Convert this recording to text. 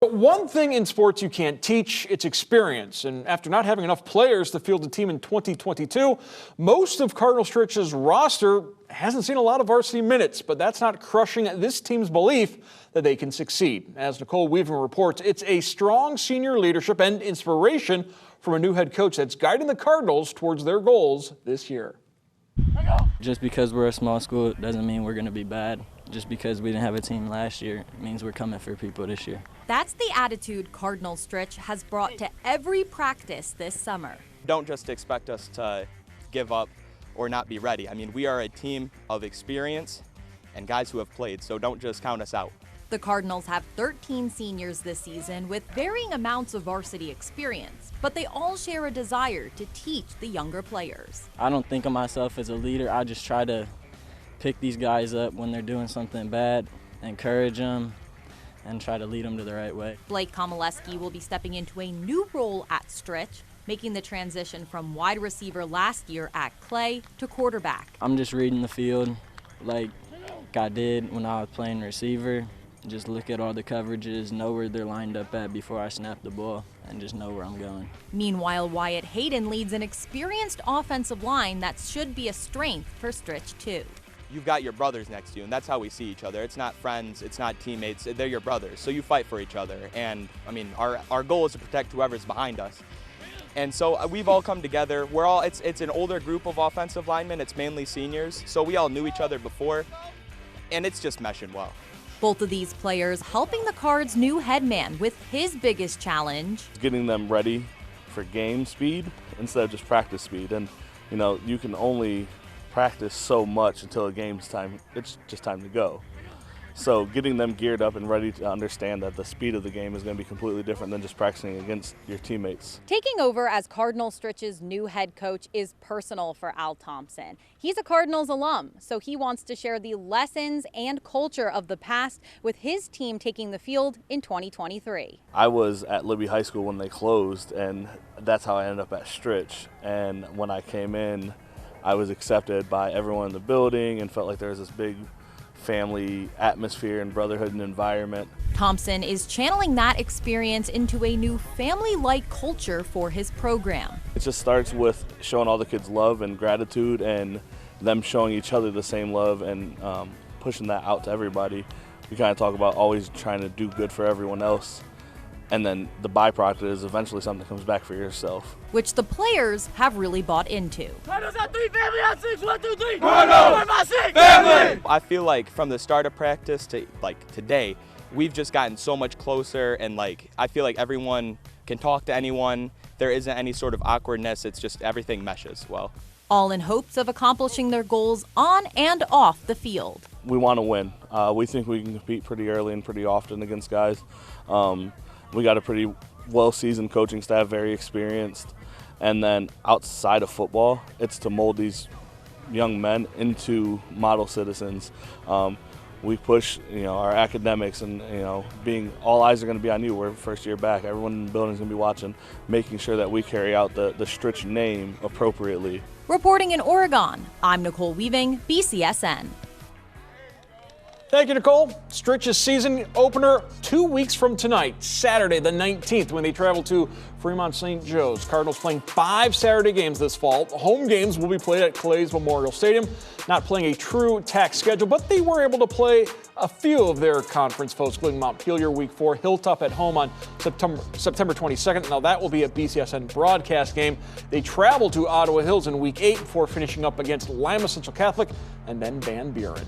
But one thing in sports you can't teach, it's experience. And after not having enough players to field a team in 2022, most of Cardinal Stritch's roster hasn't seen a lot of varsity minutes, but that's not crushing this team's belief that they can succeed. As Nicole Weaving reports, it's a strong senior leadership and inspiration from a new head coach that's guiding the Cardinals towards their goals this year. Just because we're a small school doesn't mean we're going to be bad. Just because we didn't have a team last year means we're coming for people this year. That's the attitude Cardinal Stritch has brought to every practice this summer. Don't just expect us to give up or not be ready. I mean, we are a team of experience and guys who have played, so don't just count us out. The Cardinals have 13 seniors this season with varying amounts of varsity experience, but they all share a desire to teach the younger players. I don't think of myself as a leader. I just try to pick these guys up when they're doing something bad, encourage them, and try to lead them to the right way. Blake Komaleski will be stepping into a new role at Stritch, making the transition from wide receiver last year at Clay to quarterback. I'm just reading the field like I did when I was playing receiver. Just look at all the coverages, know where they're lined up at before I snap the ball, and just know where I'm going. Meanwhile, Wyatt Hayden leads an experienced offensive line that should be a strength for Stritch too. You've got your brothers next to you, and that's how we see each other. It's not friends, it's not teammates, they're your brothers, so you fight for each other. And I mean, our goal is to protect whoever's behind us. And so we've all come together. It's an older group of offensive linemen, it's mainly seniors, so we all knew each other before, and it's just meshing well. Both of these players helping the Cards' new head man with his biggest challenge. Getting them ready for game speed instead of just practice speed. And, you know, you can only practice so much until a game's time. It's just time to go. So getting them geared up and ready to understand that the speed of the game is going to be completely different than just practicing against your teammates. Taking over as Cardinal Stritch's new head coach is personal for Al Thompson. He's a Cardinals alum, so he wants to share the lessons and culture of the past with his team taking the field in 2023. I was at Libby High School when they closed, and that's how I ended up at Stritch. And when I came in, I was accepted by everyone in the building and felt like there was this big family atmosphere and brotherhood and environment. Thompson is channeling that experience into a new family-like culture for his program. It just starts with showing all the kids love and gratitude and them showing each other the same love and pushing that out to everybody. We kind of talk about always trying to do good for everyone else. And then the byproduct is eventually something comes back for yourself. Which the players have really bought into. Cardinals on 3, family on 6, 1, 2, 3. Cardinals! 6, family! I feel like from the start of practice to like today, we've just gotten so much closer, and like I feel like everyone can talk to anyone. There isn't any sort of awkwardness. It's just everything meshes well. All in hopes of accomplishing their goals on and off the field. We want to win. We think we can compete pretty early and pretty often against guys. We got a pretty well-seasoned coaching staff, very experienced. And then outside of football, it's to mold these young men into model citizens. We push, our academics and, being all eyes are going to be on you. We're first year back. Everyone in the building is going to be watching, making sure that we carry out the Stritch name appropriately. Reporting in Oregon, I'm Nicole Weaving, BCSN. Thank you, Nicole. Stritch's season opener 2 weeks from tonight, Saturday the 19th, when they travel to Fremont St. Joe's. Cardinals playing 5 Saturday games this fall. Home games will be played at Clay's Memorial Stadium. Not playing a true tax schedule, but they were able to play a few of their conference foes, including Montpelier Week 4, Hilltop at home on September 22nd. Now that will be a BCSN broadcast game. They travel to Ottawa Hills in Week 8 before finishing up against Lima Central Catholic and then Van Buren.